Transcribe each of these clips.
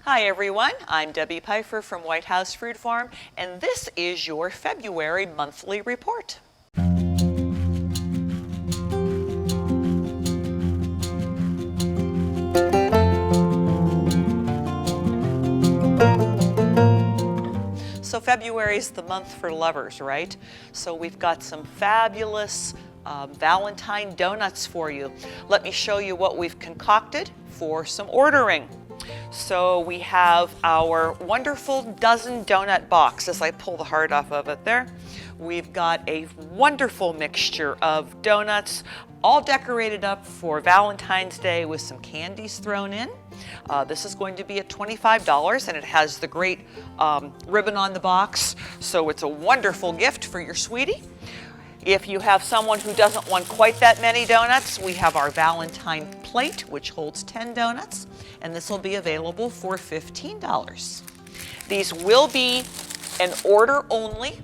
Hi everyone, I'm Debbie Pfeiffer from White House Fruit Farm, and this is your February monthly report. So February is the month for lovers, right? So we've got some fabulous Valentine donuts for you. Let me show you what we've concocted for some ordering. So we have our wonderful dozen donut box, as I pull the heart off of it there. We've got a wonderful mixture of donuts, all decorated up for Valentine's Day with some candies thrown in. This is going to be at $25, and it has the great ribbon on the box, so it's a wonderful gift for your sweetie. If you have someone who doesn't want quite that many donuts, we have our Valentine plate, which holds 10 donuts, and this will be available for $15. These will be an order-only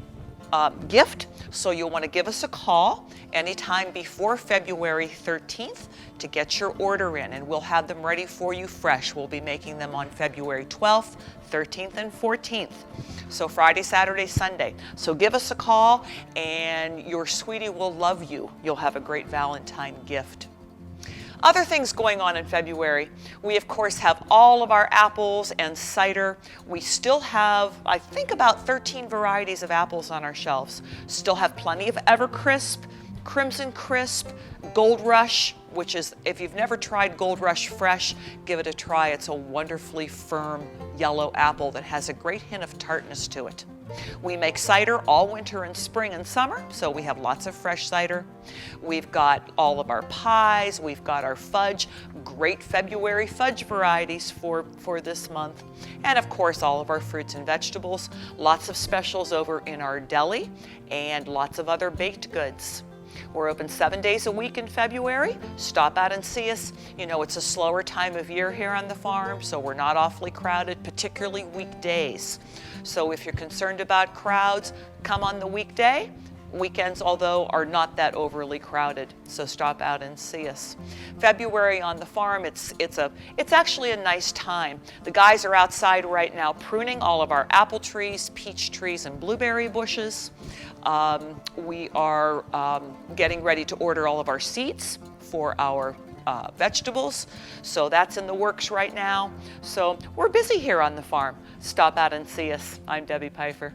gift, so you'll want to give us a call anytime before February 13th to get your order in, and we'll have them ready for you fresh. We'll be making them on February 12th, 13th, and 14th. So Friday, Saturday, Sunday. So give us a call and your sweetie will love you. You'll have a great Valentine gift. Other things going on in February. We of course have all of our apples and cider. We still have, I think, about 13 varieties of apples on our shelves. Still have plenty of Evercrisp, Crimson Crisp, Gold Rush, which is, if you've never tried Gold Rush Fresh, give it a try. It's a wonderfully firm yellow apple that has a great hint of tartness to it. We make cider all winter and spring and summer, so we have lots of fresh cider. We've got all of our pies, we've got our fudge, great February fudge varieties for this month. And of course, all of our fruits and vegetables, lots of specials over in our deli, and lots of other baked goods. We're open 7 days a week in February. Stop out and see us. You know, it's a slower time of year here on the farm, so we're not awfully crowded, particularly weekdays. So if you're concerned about crowds, come on the weekday. Weekends, although, are not that overly crowded, so stop out and see us. February on the farm, it's actually a nice time. The guys are outside right now pruning all of our apple trees, peach trees, and blueberry bushes. We are getting ready to order all of our seeds for our vegetables, so that's in the works right now. So we're busy here on the farm. Stop out and see us. I'm Debbie Pfeiffer.